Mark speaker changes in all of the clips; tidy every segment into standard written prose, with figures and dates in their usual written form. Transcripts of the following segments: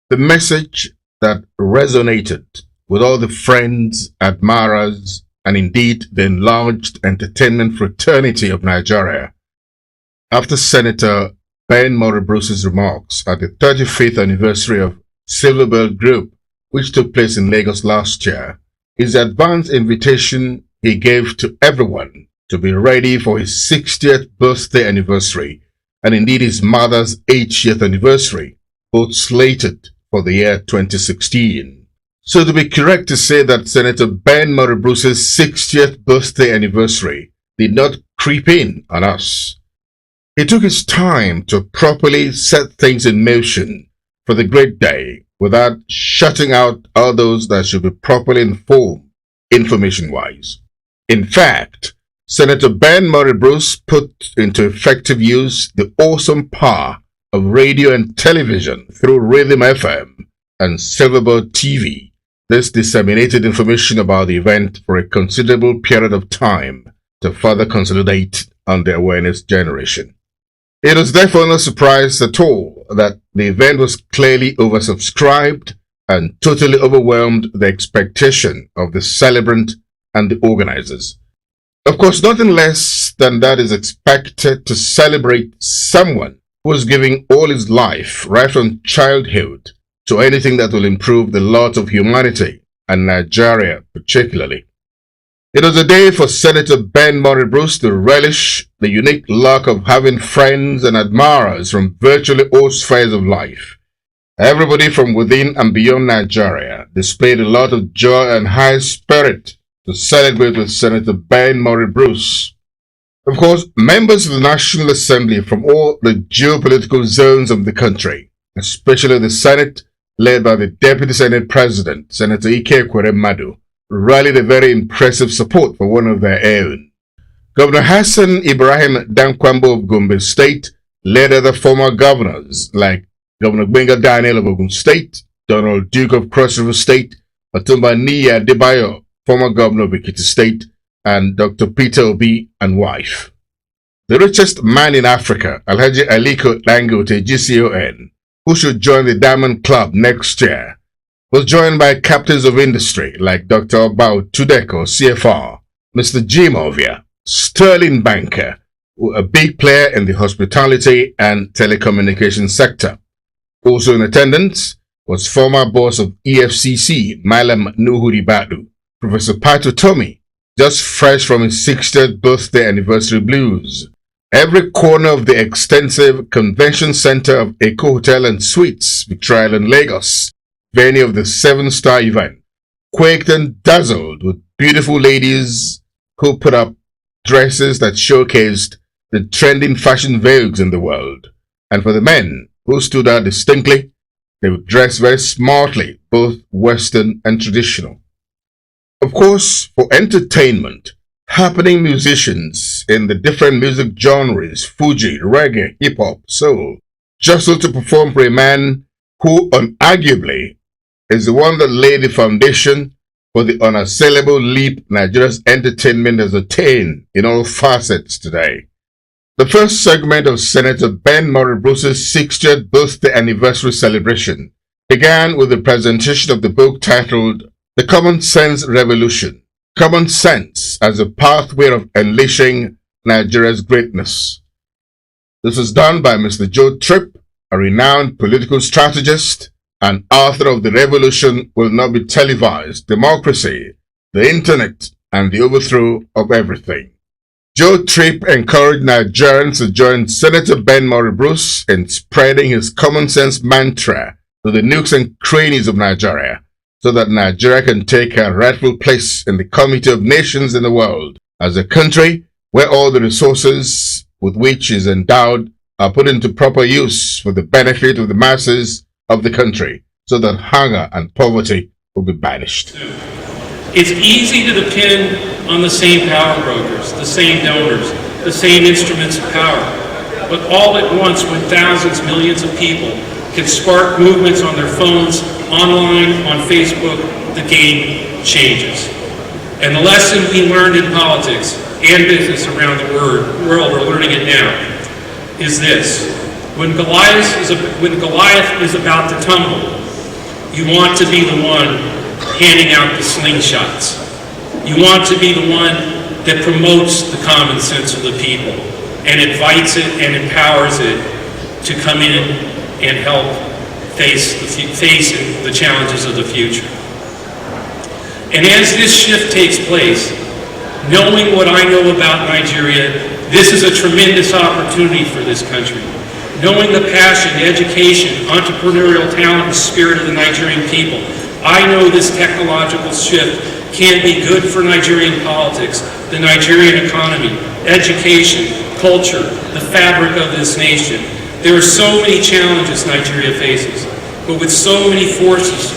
Speaker 1: The message that resonated with all the friends, admirers, and indeed the enlarged entertainment fraternity of Nigeria after Senator Ben Murray Bruce's remarks at the 35th anniversary of Silverbird Group, which took place in Lagos last year, is the advance invitation he gave to everyone to be ready for his 60th birthday anniversary and indeed his mother's 80th anniversary, both slated for the year 2016. So to be correct to say that Senator Ben Murray Bruce's 60th birthday anniversary did not creep in on us. He took his time to properly set things in motion for the great day without shutting out all those that should be properly informed, information-wise. In fact, Senator Ben Murray Bruce put into effective use the awesome power of radio and television through Rhythm FM and Silverbird TV. This disseminated information about the event for a considerable period of time to further consolidate on the awareness generation. It was therefore no surprise at all that the event was clearly oversubscribed and totally overwhelmed the expectation of the celebrant and the organizers. Of course, nothing less than that is expected to celebrate someone who is giving all his life, right from childhood, to anything that will improve the lot of humanity, and Nigeria particularly. It was a day for Senator Ben Murray Bruce to relish the unique luck of having friends and admirers from virtually all spheres of life. Everybody from within and beyond Nigeria displayed a lot of joy and high spirit to celebrate with Senator Ben Murray Bruce. Of course, members of the National Assembly from all the geopolitical zones of the country, especially the Senate, led by the Deputy Senate President, Senator Ike Ekweremadu, rallied a very impressive support for one of their own. Governor Hassan Ibrahim Dankwambo of Gombe State led other former governors like Governor Gbenga Daniel of Ogun State, Donald Duke of Cross River State, Otumba Niyi Adebayo, former governor of Ekiti State, and Dr. Peter Obi and wife. The richest man in Africa, Alhaji Aliko Dangote GCON, who should join the Diamond Club next year, was joined by captains of industry like Dr. Obao Tudeko, CFR, Mr. Jim Ovia, sterling banker, a big player in the hospitality and telecommunications sector. Also in attendance was former boss of EFCC, Malam Nuhu Ribadu, Professor Pato Tomi, just fresh from his 60th birthday anniversary blues. Every corner of the extensive convention center of Eko Hotel and Suites, Victoria Island, Lagos, venue of the 7-star event, quaked and dazzled with beautiful ladies who put up dresses that showcased the trending fashion vogues in the world. And for the men who stood out distinctly, they would dress very smartly, both Western and traditional. Of course, for entertainment, happening musicians in the different music genres, Fuji, reggae, hip-hop, soul, jostled to perform for a man who unarguably is the one that laid the foundation for the unassailable leap Nigeria's entertainment has attained in all facets today. The first segment of Senator Ben Murray Bruce's 60th birthday anniversary celebration began with the presentation of the book titled The Common Sense Revolution, Common Sense as a Pathway of Unleashing Nigeria's Greatness. This was done by Mr. Joe Tripp, a renowned political strategist and author of The Revolution Will Not Be Televised, Democracy, the Internet, and the Overthrow of Everything. Joe Tripp encouraged Nigerians to join Senator Ben Murray Bruce in spreading his common sense mantra to the nooks and crannies of Nigeria, so that Nigeria can take her rightful place in the Committee of Nations in the world as a country where all the resources with which it is endowed are put into proper use for the benefit of the masses of the country, so that hunger and poverty will be banished.
Speaker 2: It's easy to depend on the same power brokers, the same donors, the same instruments of power, but all at once when thousands, millions of people can spark movements on their phones, online, on Facebook, the game changes. And the lesson we learned in politics and business around the world, we're learning it now, is this. When Goliath is about to tumble, You want to be the one handing out the slingshots. You want to be the one that promotes the common sense of the people and invites it and empowers it to come in and help face the challenges of the future. And as this shift takes place, knowing what I know about Nigeria, this is a tremendous opportunity for this country. Knowing the passion, education, entrepreneurial talent, and spirit of the Nigerian people, I know this technological shift can be good for Nigerian politics, the Nigerian economy, education, culture, the fabric of this nation. There are so many challenges Nigeria faces, but with so many forces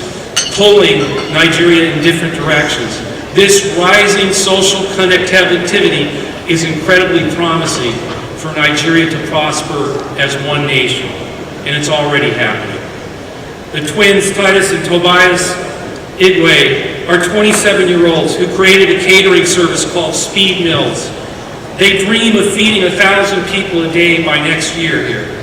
Speaker 2: pulling Nigeria in different directions, this rising social connectivity is incredibly promising for Nigeria to prosper as one nation, and it's already happening. The twins, Titus and Tobias Igwe, are 27-year-olds who created a catering service called Speed Mills. They dream of feeding 1,000 people a day by next year here.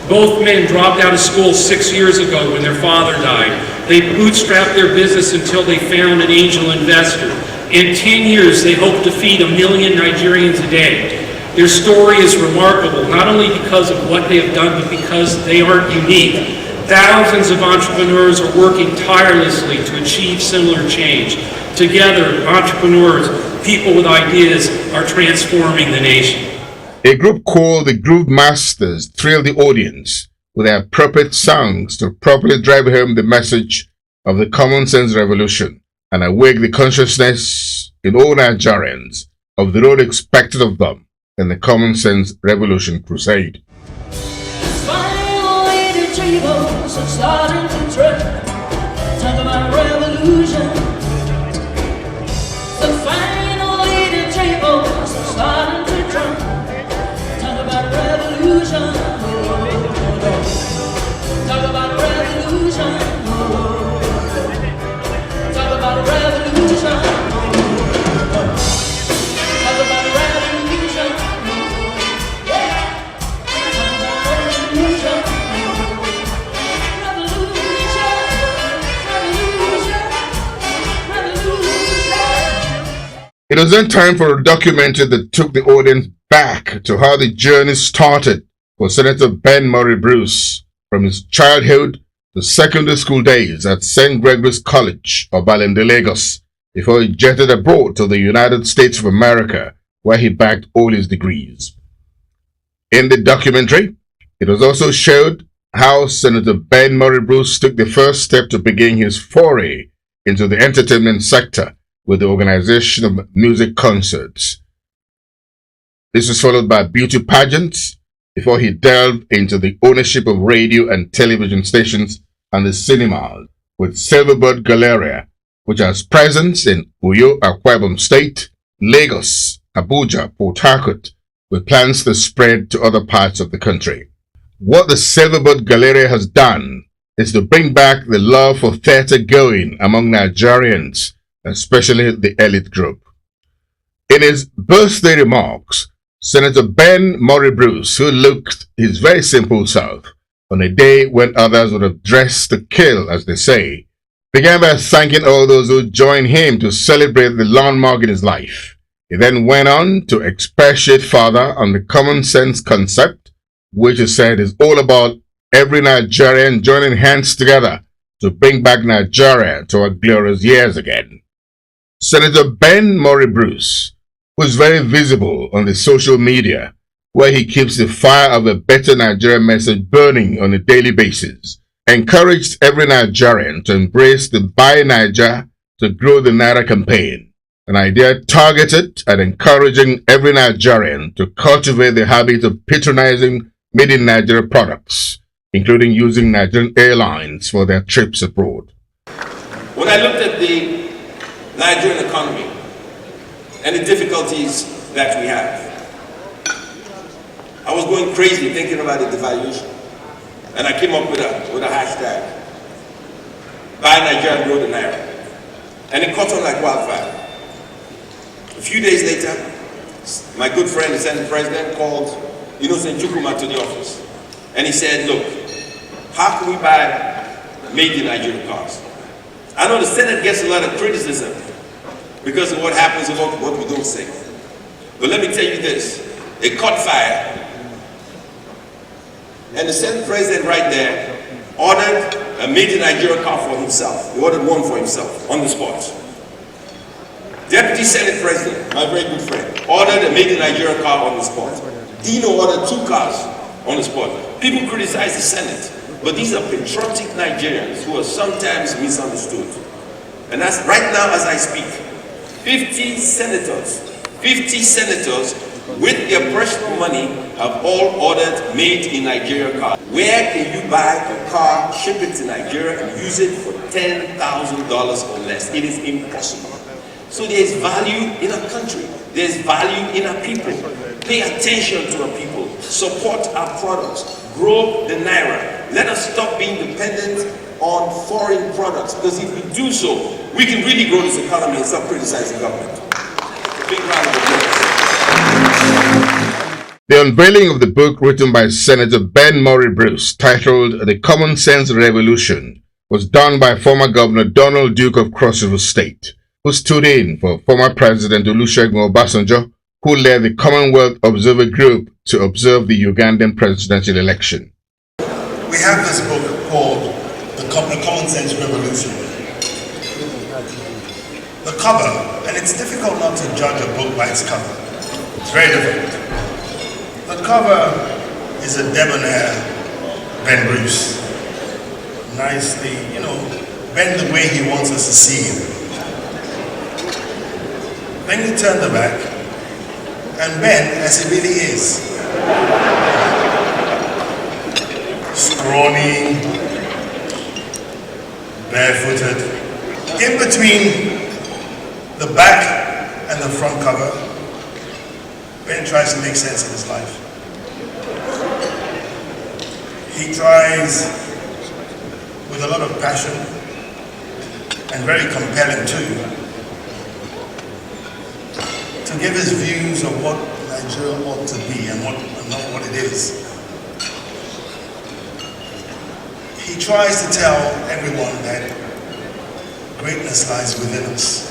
Speaker 2: Both men dropped out of school 6 years ago when their father died. They bootstrapped their business until they found an angel investor. In 10 years, they hope to feed 1 million Nigerians a day. Their story is remarkable, not only because of what they have done, but because they aren't unique. Thousands of entrepreneurs are working tirelessly to achieve similar change. Together, entrepreneurs, people with ideas, are transforming the nation.
Speaker 1: A group called the Groove Masters thrilled the audience with their appropriate songs to properly drive home the message of the common sense revolution and awake the consciousness in all Nigerians of the road expected of them in the common sense revolution crusade.
Speaker 3: Finally the tables are starting to turn. Talk about revolution. So finally the tables are starting to turn. Talk about revolution. Talk about revolution. Talk about revolution.
Speaker 1: It was then time for a documentary that took the audience back to how the journey started for Senator Ben Murray Bruce from his childhood to secondary school days at St. Gregory's College, Obalende, Lagos, before he jetted abroad to the United States of America, where he bagged all his degrees. In the documentary, it was also showed how Senator Ben Murray Bruce took the first step to begin his foray into the entertainment sector with the organization of music concerts. This was followed by beauty pageants before he delved into the ownership of radio and television stations and the cinemas with Silverbird Galleria, which has presence in Uyo, Akwa Ibom State, Lagos, Abuja, Port Harcourt, with plans to spread to other parts of the country. What the Silverbird Galleria has done is to bring back the love for theatre going among Nigerians, especially the elite group. In his birthday remarks, Senator Ben Murray Bruce, who looked his very simple self on a day when others would have dressed to kill, as they say, began by thanking all those who joined him to celebrate the landmark in his life. He then went on to expatiate further on the common sense concept, which he said is all about every Nigerian joining hands together to bring back Nigeria to our glorious years again. Senator Ben Murray Bruce, who is very visible on the social media, where he keeps the fire of a better Nigeria message burning on a daily basis, encouraged every Nigerian to embrace the Buy Niger to Grow the Naira campaign, an idea targeted at encouraging every Nigerian to cultivate the habit of patronizing made-in-Nigeria products, including using Nigerian airlines for their trips abroad.
Speaker 4: When I looked at the Nigerian economy and the difficulties that we have, I was going crazy thinking about the devaluation, and I came up with a hashtag, Buy Nigeria, Grow the Naira, and it caught on like wildfire. A few days later, my good friend, the Senate President, called Innocent Chukwuma to the office, and he said, look, how can we buy made in Nigeria cars. I know the Senate gets a lot of criticism because of what happens and what we don't say. But let me tell you this, it caught fire. And the Senate president right there ordered a made in Nigeria car for himself. He ordered one for himself on the spot. Deputy Senate President, my very good friend, ordered a made in Nigeria car on the spot. Dino ordered 2 cars on the spot. People criticize the Senate, but these are patriotic Nigerians who are sometimes misunderstood. And that's right now as I speak, 50 senators with their personal money have all ordered made in Nigeria cars. Where can you buy a car, ship it to Nigeria and use it for $10,000 or less? It is impossible. So there is value in our country. There is value in our people. Pay attention to our people. Support our products. Grow the Naira. Let us stop being dependent on foreign products, because if we do so, we can really grow this economy and stop criticizing government. Big round of applause.
Speaker 1: The unveiling of the book written by Senator Ben Murray Bruce, titled The Common Sense Revolution, was done by former Governor Donald Duke of Cross River State, who stood in for former President Olusegun Obasanjo, who led the Commonwealth Observer Group to observe the Ugandan presidential election.
Speaker 5: We have this book called The Common Sense Revolution. The cover, and it's difficult not to judge a book by its cover. It's very difficult. The cover is a debonair Ben Bruce. Nicely, Ben the way he wants us to see him. Then you turn the back, and Ben as he really is. Scrawny, barefooted. In between the back and the front cover, Ben tries to make sense of his life. He tries with a lot of passion and very compelling too, to give his views of what Nigeria ought to be and not what it is. He tries to tell everyone that greatness lies within us.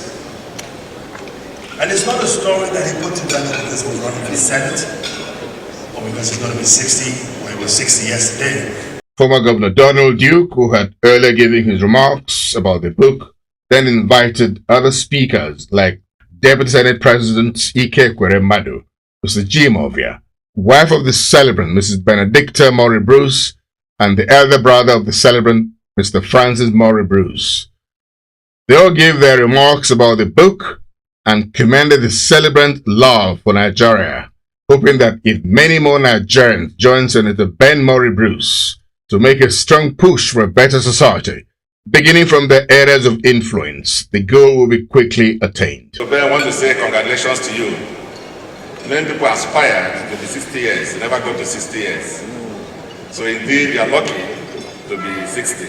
Speaker 5: And it's not a story that he put together because he was running for the Senate, or because he's going to be 60, or he was 60 yesterday.
Speaker 1: Former Governor Donald Duke, who had earlier given his remarks about the book, then invited other speakers like Deputy Senate President Ike Madu, Mr. Jimovia, wife of the celebrant, Mrs. Benedicta Murray Bruce, and the elder brother of the celebrant, Mr. Francis Murray Bruce. They all gave their remarks about the book and commended the celebrant's love for Nigeria, hoping that if many more Nigerians join Senator Ben Murray Bruce to make a strong push for a better society, beginning from the areas of influence, the goal will be quickly attained.
Speaker 6: So Ben, I want to say congratulations to you. Many people aspire to be 60 years, they never go to 60 years. So indeed, you are lucky to be 60.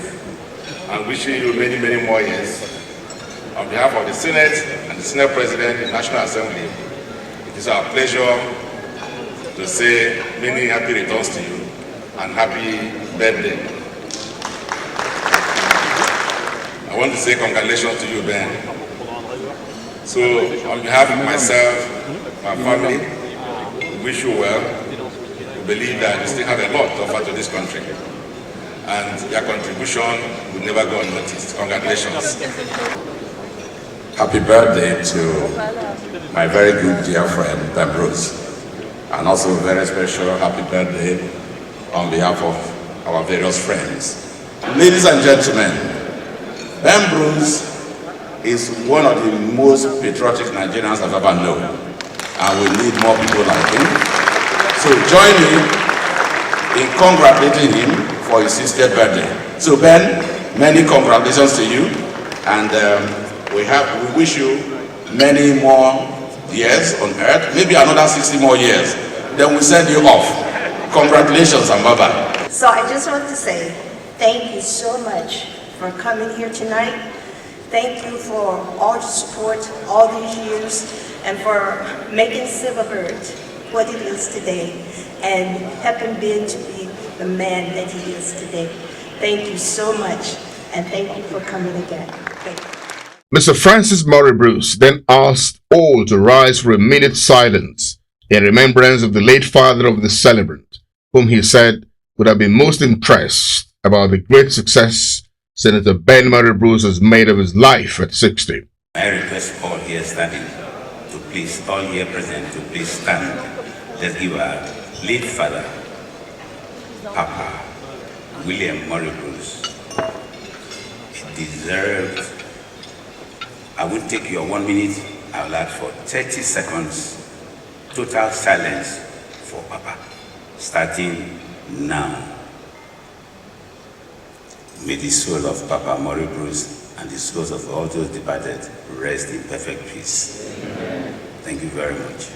Speaker 6: And wishing you many, many more years. On behalf of the Senate and the Senate President and National Assembly, it is our pleasure to say many happy returns to you and happy birthday. I want to say congratulations to you, Ben. So, on behalf of myself, my family, we wish you well. We believe that you still have a lot to offer to this country. And your contribution will never go unnoticed. Congratulations.
Speaker 7: Happy birthday to my very good dear friend, Ben Bruce. And also a very special happy birthday on behalf of our various friends. Ladies and gentlemen, Ben Bruce is one of the most patriotic Nigerians I've ever known, and we need more people like him. So join me in congratulating him for his 60th birthday. So Ben, many congratulations to you, and we wish you many more years on earth, maybe another 60 more years. Then we send you off. Congratulations and bye-bye.
Speaker 8: So I just want to say thank you so much for coming here tonight. Thank you for all the support all these years and for making Silverbird what it is today and helping Ben to be the man that he is today. Thank you so much. and thank you for coming again. Thank you.
Speaker 1: Mr. Francis Murray Bruce then asked all to rise for a minute silence in remembrance of the late father of the celebrant, whom he said would have been most impressed about the great success Senator Ben Murray Bruce has made of his life at 60.
Speaker 7: I request all here standing to please, all here present to please stand. Let's give our late father, Papa William Murray Bruce. He deserved. I will take your 1 minute. I will ask for 30 seconds total silence for Papa, starting now. May the soul of Papa Murray Bruce and the souls of all those departed rest in perfect peace. Thank you very much.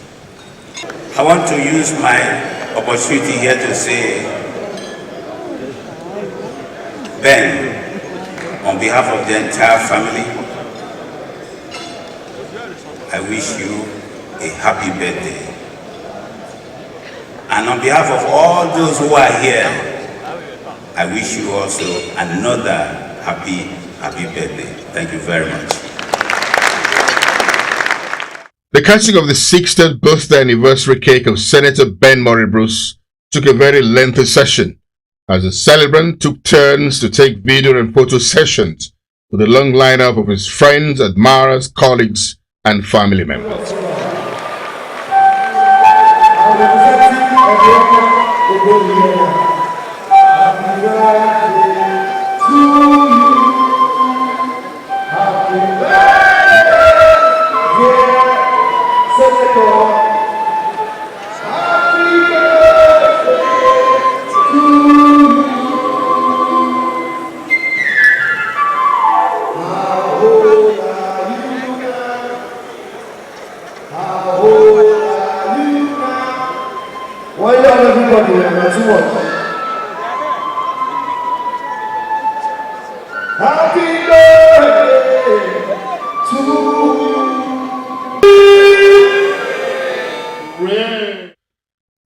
Speaker 7: I want to use my opportunity here to say, Ben, on behalf of the entire family, I wish you a happy birthday. And on behalf of all those who are here, I wish you also another happy birthday. Thank you very much.
Speaker 1: The cutting of the 60th birthday anniversary cake of Senator Ben Murray Bruce took a very lengthy session, as the celebrant took turns to take video and photo sessions with a long lineup of his friends, admirers, colleagues, and family members.
Speaker 5: Happy birthday to you.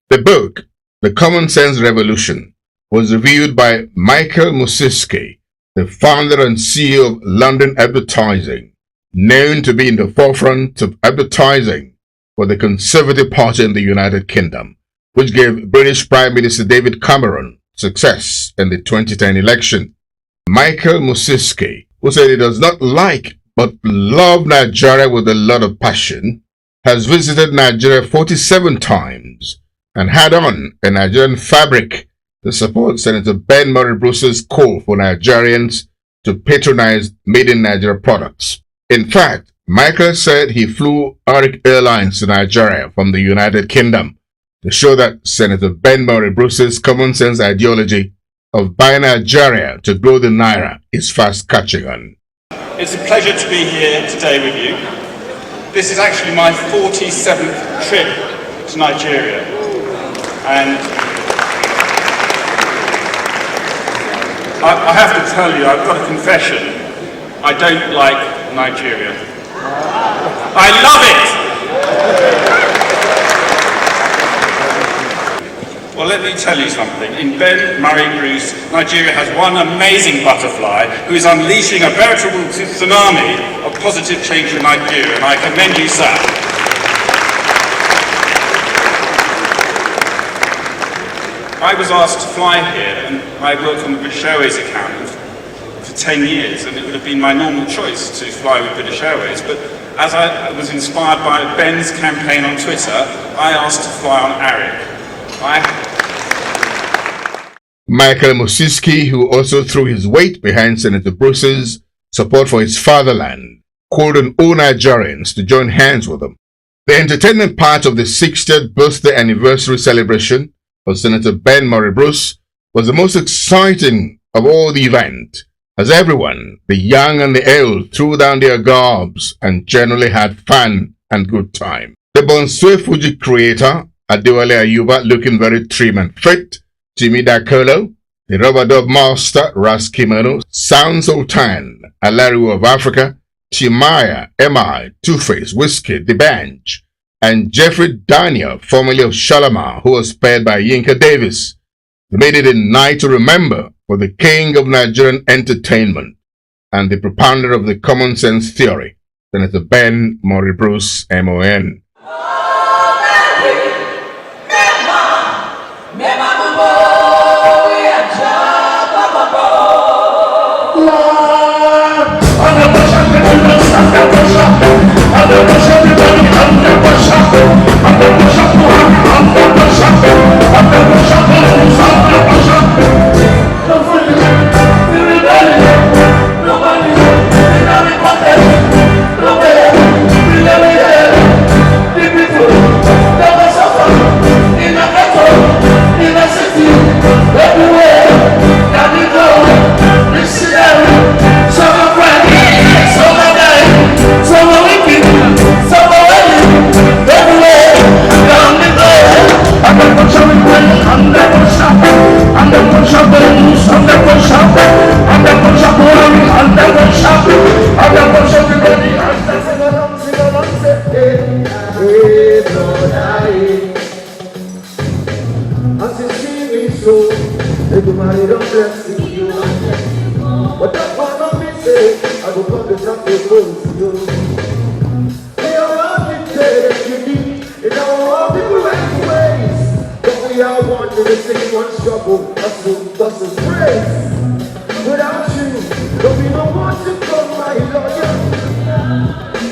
Speaker 1: The book, The Common Sense Revolution, was reviewed by Michaelmas Iski, the founder and CEO of London Advertising, known to be in the forefront of advertising for the Conservative Party in the United Kingdom, which gave British Prime Minister David Cameron success in the 2010 election. Michaelmas Iski, who said he does not like but love Nigeria with a lot of passion, has visited Nigeria 47 times and had on a Nigerian fabric to support Senator Ben Murray Bruce's call for Nigerians to patronize made-in-Nigeria products. In fact, Michael said he flew Arik Airlines to Nigeria from the United Kingdom to show that Senator Ben Murray Bruce's common sense ideology of buying Nigeria to grow the Naira is fast catching on.
Speaker 9: It's a pleasure to be here today with you. This is actually my 47th trip to Nigeria, and I have to tell you, I've got a confession. I don't like Nigeria. I love it! Well, let me tell you something. In Ben Murray Bruce, Nigeria has one amazing butterfly who is unleashing a veritable tsunami of positive change for Nigeria, and I commend you, sir. I was asked to fly here, and I worked on the British Airways account for 10 years, and it would have been my normal choice to fly with British Airways, but as I was inspired by Ben's campaign on Twitter, I asked to fly on Arik.
Speaker 1: Michaelmas Iski, who also threw his weight behind Senator Bruce's support for his fatherland, called on all Nigerians to join hands with him. The entertainment part of the 60th birthday anniversary celebration for Senator Ben Murray Bruce was the most exciting of all the event, as everyone, the young and the old, threw down their garbs and generally had fun and good time. The Bonsue Fuji creator, Adewale Ayuba, looking very trim and fit, Jimmy Dakolo, the rubber dub master, Ras Kimono, Sound Sultan, Alariwo of Africa, Chimaya, M.I., Two-Face, Whiskey, The Bench, and Jeffrey Daniel, formerly of Shalimar, who was paired by Yinka Davis. They made it a night to remember for the king of Nigerian entertainment and the propounder of the common sense theory, Senator Ben Murray Bruce, MON.
Speaker 10: Everybody don't bless you. What that one of me say, I go come to talk to you. We are all that you need, and all people right ways. But we all want to sing one struggle, hustle, bustle, praise. Without you, there'll be no one to come my lawyer.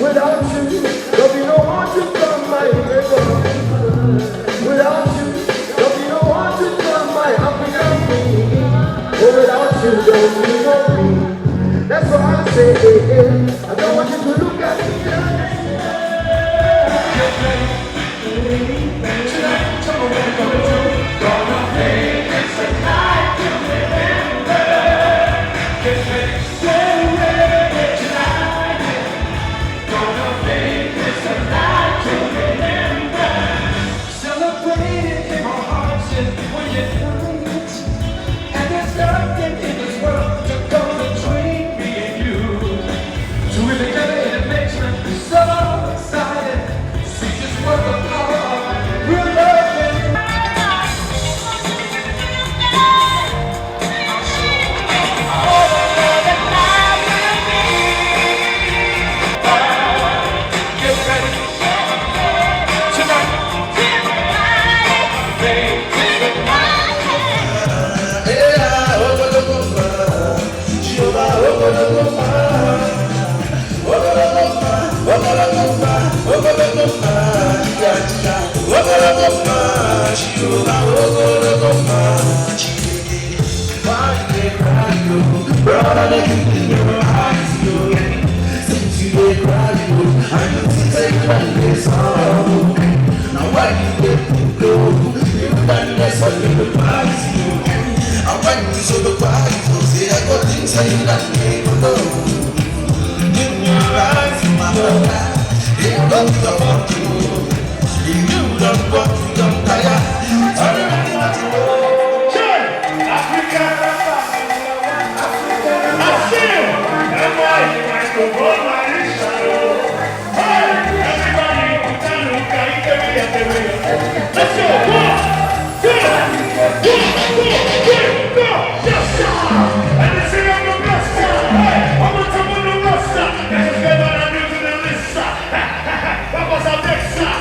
Speaker 10: Without you, there'll be no one to come my neighbor. Without you, there'll be no one to come my African king. Oh, without you, don't be no me. That's why I say, hey, hey, I don't want you to look at me.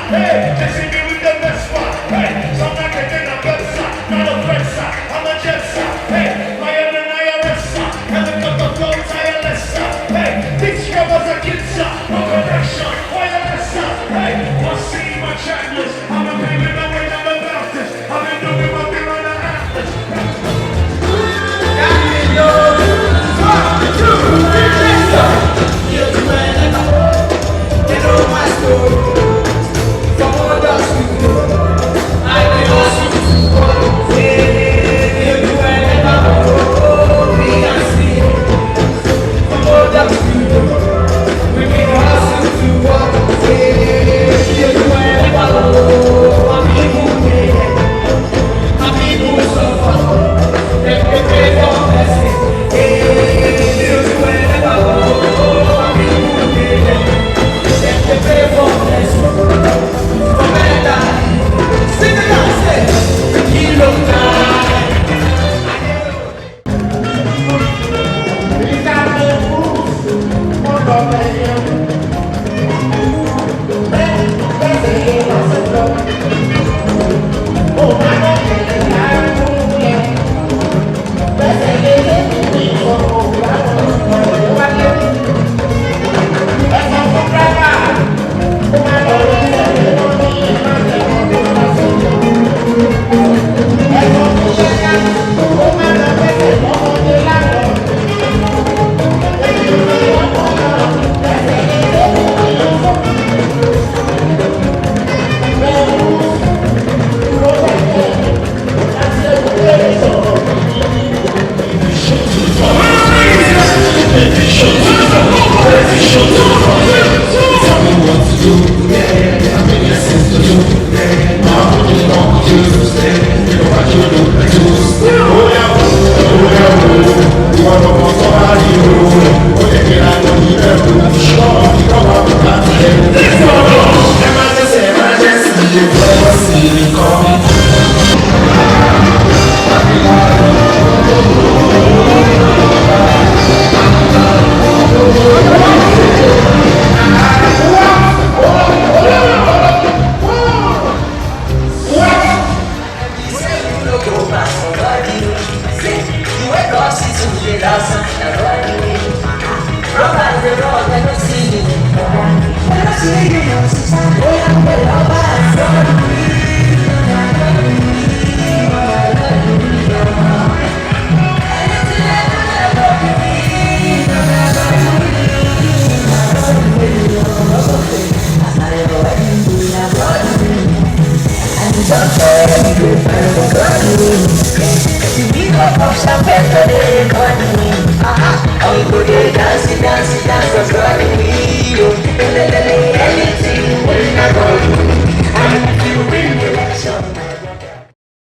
Speaker 11: Hey, let's see me with the best one.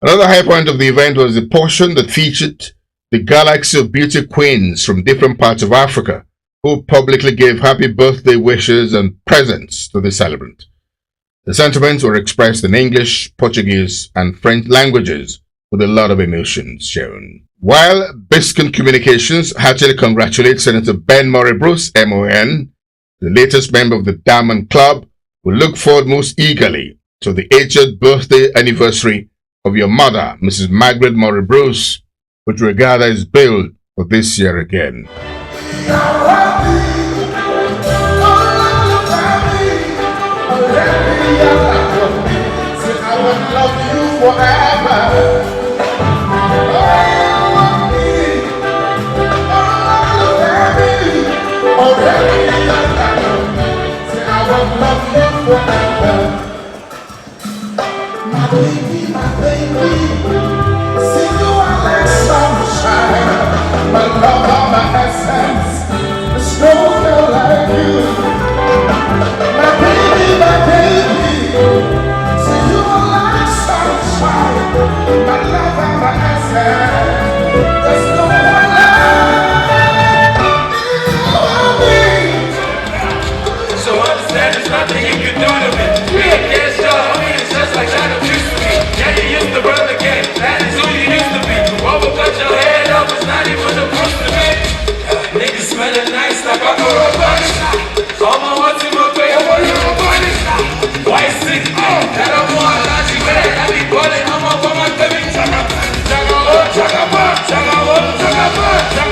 Speaker 1: Another high point of the event was the portion that featured the galaxy of beauty queens from different parts of Africa who publicly gave happy birthday wishes and presents to the celebrant. The sentiments were expressed in English, Portuguese, and French languages with a lot of emotions shown. While Biscayne Communications heartily congratulates Senator Ben Murray Bruce, MON, the latest member of the Diamond Club, we look forward most eagerly to the 80th birthday anniversary of your mother, Mrs. Margaret Murray Bruce, which we gather is billed for this year again.
Speaker 10: My baby, see you are like sunshine, my love, my essence, there's no girl like you. My baby, see you are like sunshine, my love, my essence, there's no one like you.
Speaker 4: So understand there's nothing you can do to me. We against y'all, it's just like that it used to be. Yeah, you used to run the game, that is who you used to be. Overcut your head up, it's not even a bruise to me. Niggas smelling nice like I'm a robot. All my what's in my face, I'm a robot. Why sit that I'm more like you, man. I be balling, I'm up on my baby. Chaka, chaka, chaka, chaka, chaka, chaka, chaka, chaka.